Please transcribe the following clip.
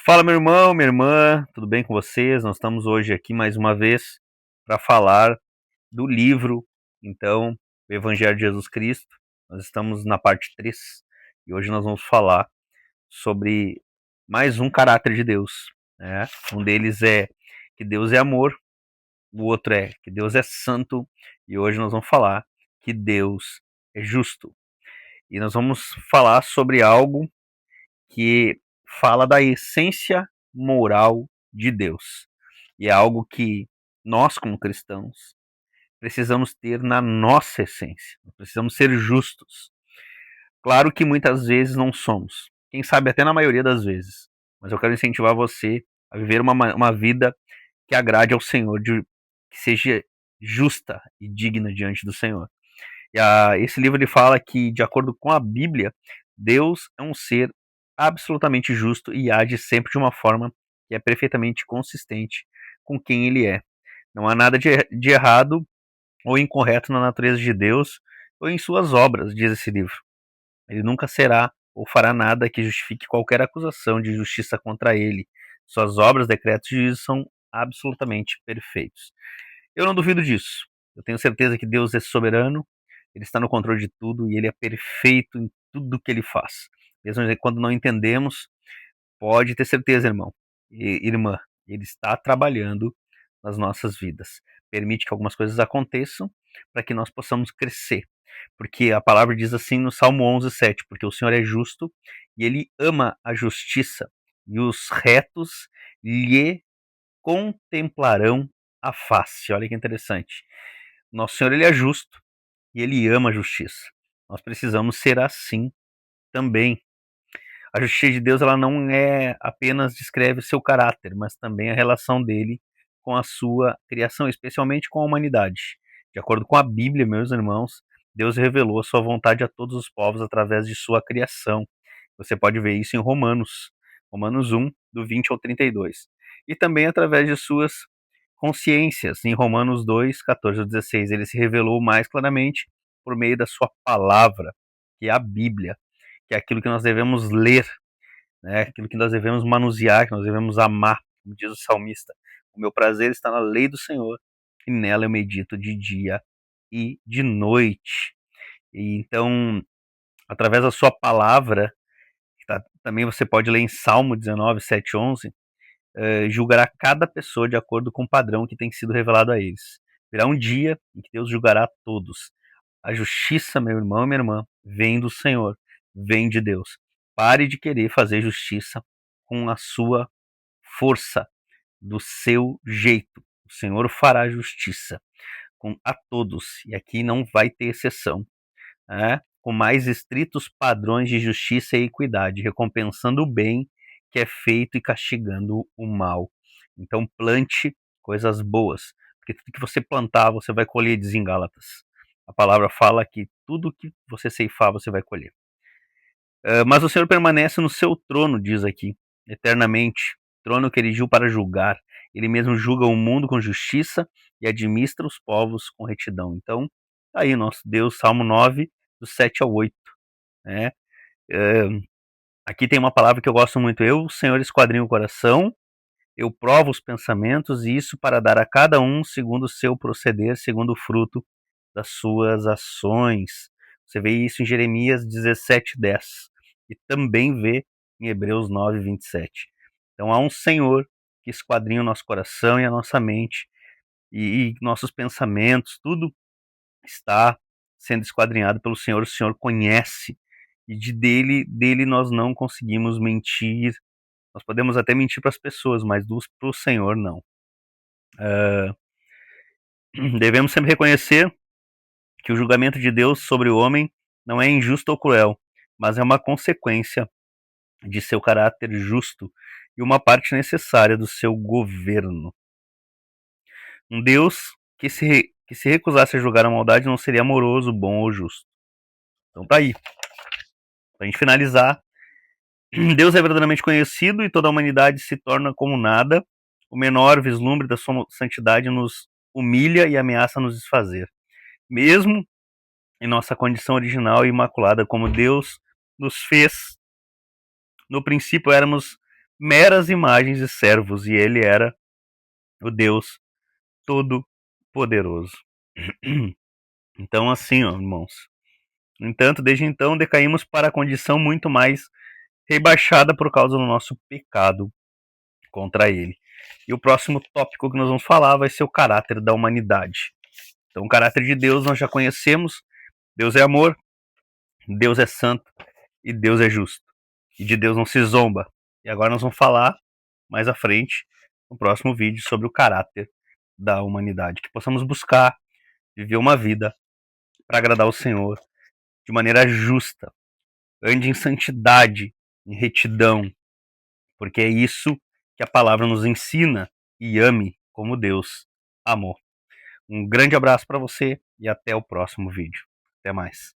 Fala, meu irmão, minha irmã, tudo bem com vocês? Nós estamos hoje aqui mais uma vez para falar do livro, então, o Evangelho de Jesus Cristo. Nós estamos na parte 3 e hoje nós vamos falar sobre mais um caráter de Deus, né? Um deles é que Deus é amor, o outro é que Deus é santo e hoje nós vamos falar que Deus é justo. E nós vamos falar sobre algo que fala da essência moral de Deus. E é algo que nós, como cristãos, precisamos ter na nossa essência. Precisamos ser justos. Claro que muitas vezes não somos. Quem sabe até na maioria das vezes. Mas eu quero incentivar você a viver uma vida que agrade ao Senhor, que seja justa e digna diante do Senhor. Esse livro ele fala que, de acordo com a Bíblia, Deus é um ser absolutamente justo e age sempre de uma forma que é perfeitamente consistente com quem ele é. Não há nada de errado ou incorreto na natureza de Deus ou em suas obras, diz esse livro. Ele nunca será ou fará nada que justifique qualquer acusação de justiça contra ele. Suas obras, decretos e juízos são absolutamente perfeitos. Eu não duvido disso. Eu tenho certeza que Deus é soberano, ele está no controle de tudo e ele é perfeito em tudo que ele faz. Mesmo quando não entendemos, pode ter certeza, irmão e irmã, ele está trabalhando nas nossas vidas. Permite que algumas coisas aconteçam para que nós possamos crescer. Porque a palavra diz assim no Salmo 11:7, porque o Senhor é justo e ele ama a justiça e os retos lhe contemplarão a face. Olha que interessante. Nosso Senhor ele é justo e ele ama a justiça. Nós precisamos ser assim também. A justiça de Deus ela não é apenas descreve o seu caráter, mas também a relação dele com a sua criação, especialmente com a humanidade. De acordo com a Bíblia, meus irmãos, Deus revelou a sua vontade a todos os povos através de sua criação. Você pode ver isso em Romanos 1, do 20 ao 32. E também através de suas consciências, em Romanos 2, 14 ao 16. Ele se revelou mais claramente por meio da sua palavra, que é a Bíblia, que é aquilo que nós devemos ler, né? Aquilo que nós devemos manusear, que nós devemos amar, como diz o salmista. O meu prazer está na lei do Senhor, e nela eu medito de dia e de noite. E então, através da sua palavra, também você pode ler em Salmo 19, 7, 11, julgará cada pessoa de acordo com o padrão que tem sido revelado a eles. Virá um dia em que Deus julgará todos. A justiça, meu irmão e minha irmã, vem do Senhor, vem de Deus. Pare de querer fazer justiça com a sua força, do seu jeito. O Senhor fará justiça a todos, e aqui não vai ter exceção, né? Com mais estritos padrões de justiça e equidade, recompensando o bem que é feito e castigando o mal. Então plante coisas boas, porque tudo que você plantar, você vai colher, diz em Gálatas. A palavra fala que tudo que você ceifar, você vai colher. Mas o Senhor permanece no seu trono, diz aqui, eternamente. Trono que erigiu para julgar. Ele mesmo julga o mundo com justiça e administra os povos com retidão. Então, tá aí nosso Deus, Salmo 9, do 7 ao 8. Né? Aqui tem uma palavra que eu gosto muito. Eu, o Senhor, esquadrinho o coração, eu provo os pensamentos, e isso para dar a cada um segundo o seu proceder, segundo o fruto das suas ações. Você vê isso em Jeremias 17:10 e também vê em Hebreus 9:27. Então há um Senhor que esquadrinha o nosso coração e a nossa mente e nossos pensamentos, tudo está sendo esquadrinhado pelo Senhor. O Senhor conhece e dele nós não conseguimos mentir. Nós podemos até mentir para as pessoas, mas para o Senhor não. Devemos sempre reconhecer que o julgamento de Deus sobre o homem não é injusto ou cruel, mas é uma consequência de seu caráter justo e uma parte necessária do seu governo. Um Deus que se recusasse a julgar a maldade não seria amoroso, bom ou justo. Então tá aí. Pra gente finalizar, Deus é verdadeiramente conhecido e toda a humanidade se torna como nada. O menor vislumbre da sua santidade nos humilha e ameaça nos desfazer. Mesmo em nossa condição original e imaculada, como Deus nos fez, no princípio éramos meras imagens e servos, e ele era o Deus Todo-Poderoso. Então, assim, ó, irmãos. No entanto, desde então, decaímos para a condição muito mais rebaixada por causa do nosso pecado contra ele. E o próximo tópico que nós vamos falar vai ser o caráter da humanidade. Então, o caráter de Deus nós já conhecemos. Deus é amor, Deus é santo e Deus é justo. E de Deus não se zomba. E agora nós vamos falar mais à frente, no próximo vídeo, sobre o caráter da humanidade. Que possamos buscar viver uma vida para agradar o Senhor de maneira justa. Ande em santidade, em retidão, porque é isso que a palavra nos ensina, e ame como Deus amou. Um grande abraço para você e até o próximo vídeo. Até mais.